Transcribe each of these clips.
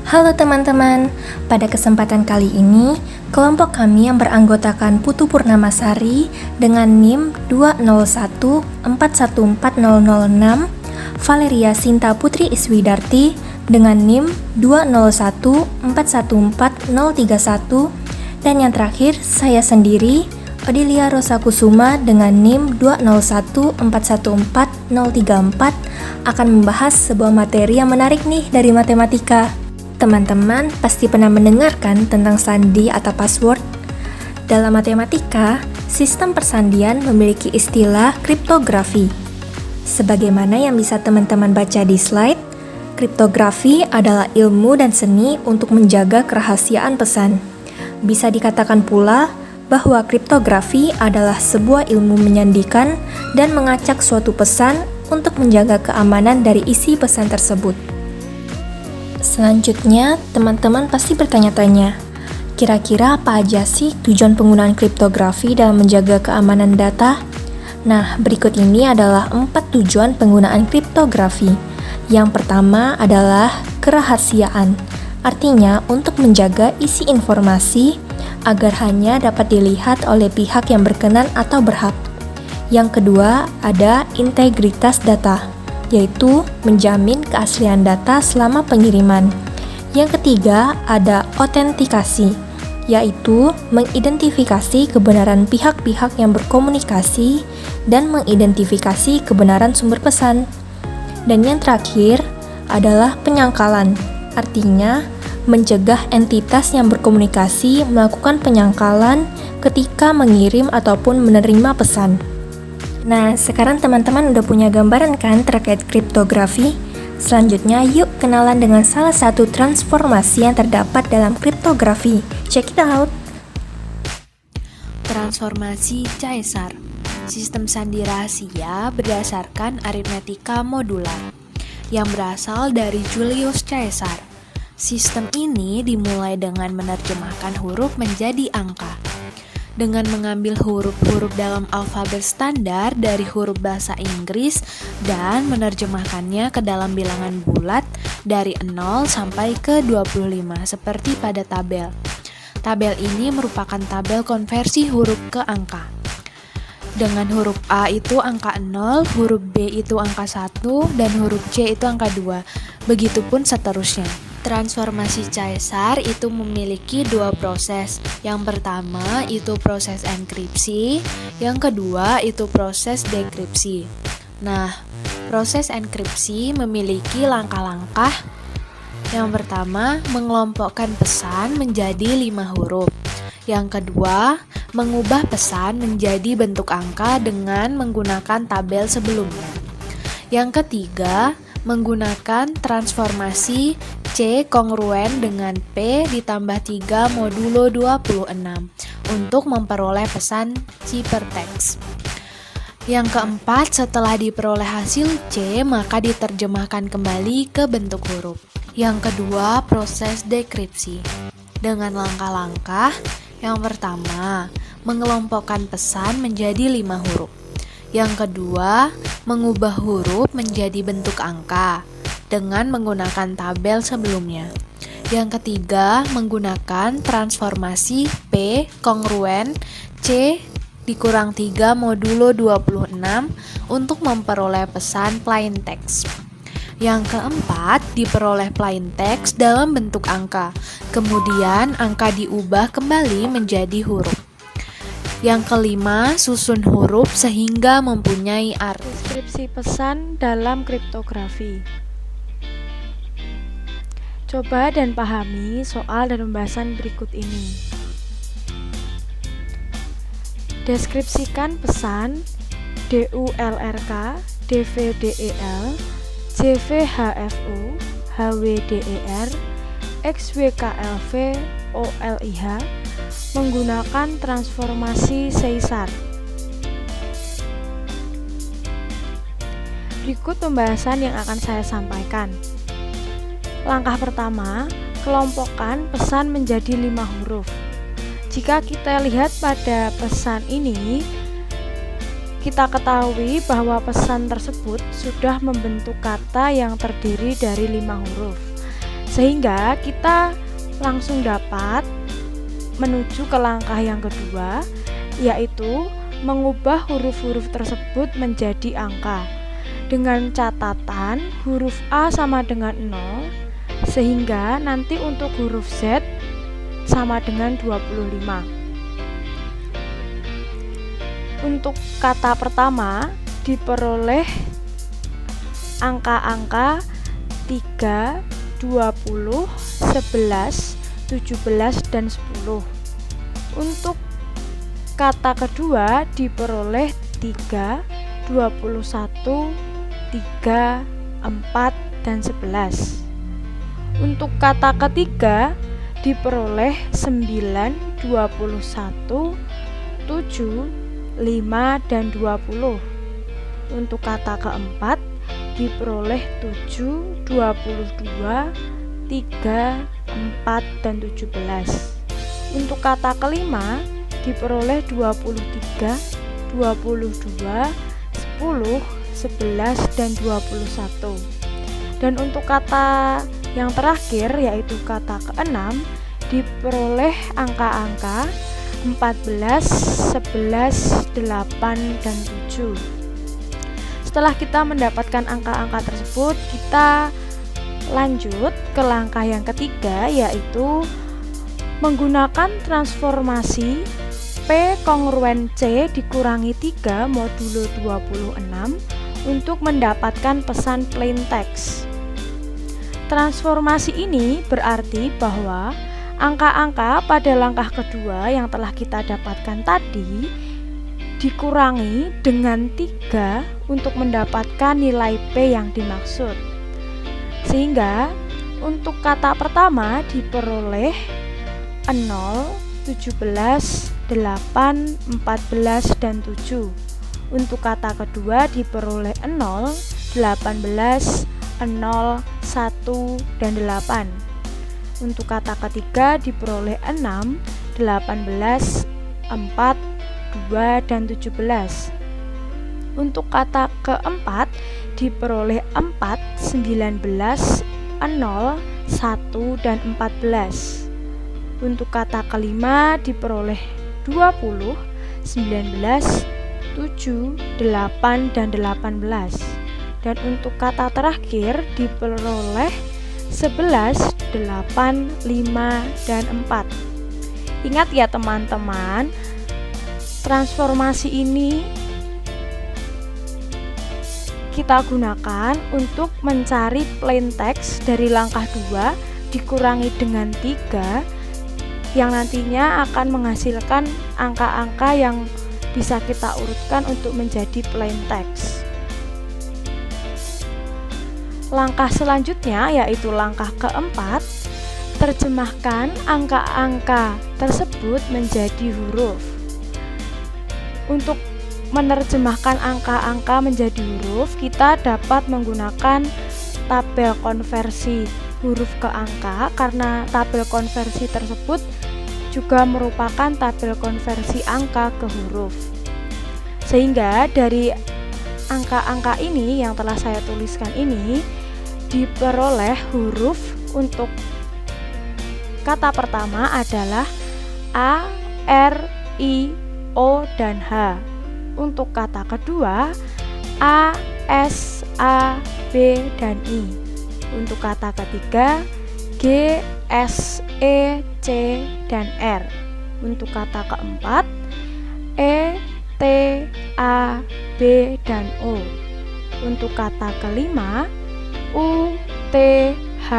Halo teman-teman, pada kesempatan kali ini, kelompok kami yang beranggotakan Putu Purnamasari dengan NIM 201414006, Valeria Sinta Putri Iswidarti dengan NIM 201414031, dan yang terakhir saya sendiri, Odilia Rosa Kusuma dengan NIM 201414034 akan membahas sebuah materi yang menarik nih dari matematika. Teman-teman pasti pernah mendengarkan tentang sandi atau password. Dalam matematika, sistem persandian memiliki istilah kriptografi. Sebagaimana yang bisa teman-teman baca di slide, kriptografi adalah ilmu dan seni untuk menjaga kerahasiaan pesan. Bisa dikatakan pula bahwa kriptografi adalah sebuah ilmu menyandikan dan mengacak suatu pesan untuk menjaga keamanan dari isi pesan tersebut. Selanjutnya, teman-teman pasti bertanya-tanya, kira-kira apa aja sih tujuan penggunaan kriptografi dalam menjaga keamanan data? Nah, berikut ini adalah 4 tujuan penggunaan kriptografi. Yang pertama adalah kerahasiaan, artinya untuk menjaga isi informasi agar hanya dapat dilihat oleh pihak yang berkenan atau berhak. Yang kedua, ada integritas data, yaitu menjamin keaslian data selama pengiriman. Yang ketiga, ada autentikasi, yaitu mengidentifikasi kebenaran pihak-pihak yang berkomunikasi dan mengidentifikasi kebenaran sumber pesan. Dan yang terakhir adalah penyangkalan, artinya mencegah entitas yang berkomunikasi melakukan penyangkalan ketika mengirim ataupun menerima pesan. Nah, sekarang teman-teman udah punya gambaran kan terkait kriptografi? Selanjutnya, yuk kenalan dengan salah satu transformasi yang terdapat dalam kriptografi. Check it out! Transformasi Caesar. Sistem sandi rahasia berdasarkan aritmetika modular yang berasal dari Julius Caesar. Sistem ini dimulai dengan menerjemahkan huruf menjadi angka. Dengan mengambil huruf-huruf dalam alfabet standar dari huruf bahasa Inggris dan menerjemahkannya ke dalam bilangan bulat dari 0 sampai ke 25 seperti pada tabel. Tabel ini merupakan tabel konversi huruf ke angka. Dengan huruf A itu angka 0, huruf B itu angka 1, dan huruf C itu angka 2. Begitupun seterusnya. Transformasi Caesar itu memiliki 2 proses. Yang pertama itu proses enkripsi, yang kedua itu proses dekripsi. Nah, proses enkripsi memiliki langkah-langkah. Yang pertama, mengelompokkan pesan menjadi 5 huruf. Yang kedua, mengubah pesan menjadi bentuk angka dengan menggunakan tabel sebelumnya. Yang ketiga, menggunakan transformasi C kongruen dengan P ditambah 3 modulo 26 untuk memperoleh pesan ciphertext. Yang keempat, setelah diperoleh hasil C, maka diterjemahkan kembali ke bentuk huruf. Yang kedua, proses dekripsi. Dengan langkah-langkah, yang pertama, mengelompokkan pesan menjadi 5 huruf. Yang kedua, mengubah huruf menjadi bentuk angka dengan menggunakan tabel sebelumnya. Yang ketiga, menggunakan transformasi P kongruen C dikurang 3 modulo 26 untuk memperoleh pesan plain text. Yang keempat, diperoleh plain text dalam bentuk angka. Kemudian, angka diubah kembali menjadi huruf. Yang kelima, susun huruf sehingga mempunyai arti. Deskripsi pesan dalam kriptografi. Coba dan pahami soal dan pembahasan berikut ini. Deskripsikan pesan DULRK, DVDEL, JVHFO, HWDER, XWKLV, OLIH menggunakan transformasi Caesar. Berikut pembahasan yang akan saya sampaikan. Langkah pertama, kelompokkan pesan menjadi 5 huruf. Jika kita lihat pada pesan ini, kita ketahui bahwa pesan tersebut sudah membentuk kata yang terdiri dari 5 huruf. Sehingga kita langsung dapat menuju ke langkah yang kedua, yaitu mengubah huruf-huruf tersebut menjadi angka dengan catatan huruf A sama dengan 0, sehingga nanti untuk huruf Z sama dengan 25. Untuk kata pertama diperoleh angka-angka 3, 20, 11, 17, dan 10. Untuk kata kedua diperoleh 3, 21, 3, 4, dan 11. Untuk kata ketiga diperoleh 9, 21, 7, 5, dan 20. Untuk kata keempat diperoleh 7, 22, 3, 4, dan 17. Untuk kata kelima diperoleh 23, 22, 10, 11, dan 21. Dan untuk kata yang terakhir yaitu kata keenam diperoleh angka-angka 14, 11, 8, dan 7. Setelah kita mendapatkan angka-angka tersebut, kita lanjut ke langkah yang ketiga, yaitu menggunakan transformasi P kongruen C dikurangi 3 modulo 26 untuk mendapatkan pesan plain text. Transformasi ini berarti bahwa angka-angka pada langkah kedua yang telah kita dapatkan tadi dikurangi dengan 3 untuk mendapatkan nilai P yang dimaksud. Sehingga untuk kata pertama diperoleh 0, 17, 8, 14, dan 7. Untuk kata kedua diperoleh 0, 18, 0, 1, dan 8. Untuk kata ketiga diperoleh 6, 18, 4, 2, dan 17. Untuk kata keempat diperoleh 4, 19, 0, 1, dan 14. Untuk kata kelima diperoleh 20, 19, 7, 8, dan 18. Dan untuk kata terakhir diperoleh 11, 8, 5, dan 4. Ingat ya teman-teman, transformasi ini kita gunakan untuk mencari plain text dari langkah 2 dikurangi dengan 3 yang nantinya akan menghasilkan angka-angka yang bisa kita urutkan untuk menjadi plain text. Langkah selanjutnya yaitu langkah keempat, terjemahkan angka-angka tersebut menjadi huruf. Untuk menerjemahkan angka-angka menjadi huruf, kita dapat menggunakan tabel konversi huruf ke angka, karena tabel konversi tersebut juga merupakan tabel konversi angka ke huruf. Sehingga dari angka-angka ini yang telah saya tuliskan ini diperoleh huruf. Untuk kata pertama adalah A, R, I, O, dan H. Untuk kata kedua A, S, A, B, dan I. Untuk kata ketiga G, S, E, C, dan R. Untuk kata keempat E, T, A, B, dan O. Untuk kata kelima U, T, H,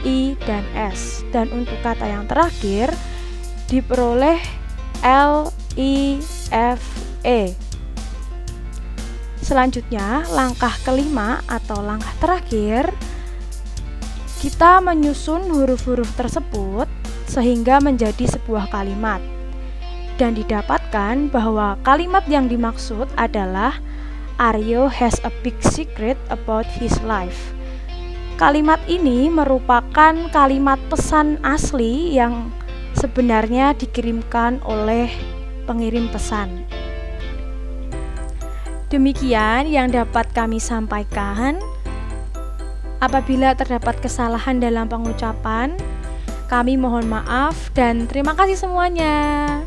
I, dan S. Dan untuk kata yang terakhir diperoleh L, I, F, E. Selanjutnya langkah kelima atau langkah terakhir, kita menyusun huruf-huruf tersebut sehingga menjadi sebuah kalimat. Dan didapatkan bahwa kalimat yang dimaksud adalah Aryo has a big secret about his life. Kalimat ini merupakan kalimat pesan asli yang sebenarnya dikirimkan oleh pengirim pesan. Demikian yang dapat kami sampaikan. Apabila terdapat kesalahan dalam pengucapan, kami mohon maaf dan terima kasih semuanya.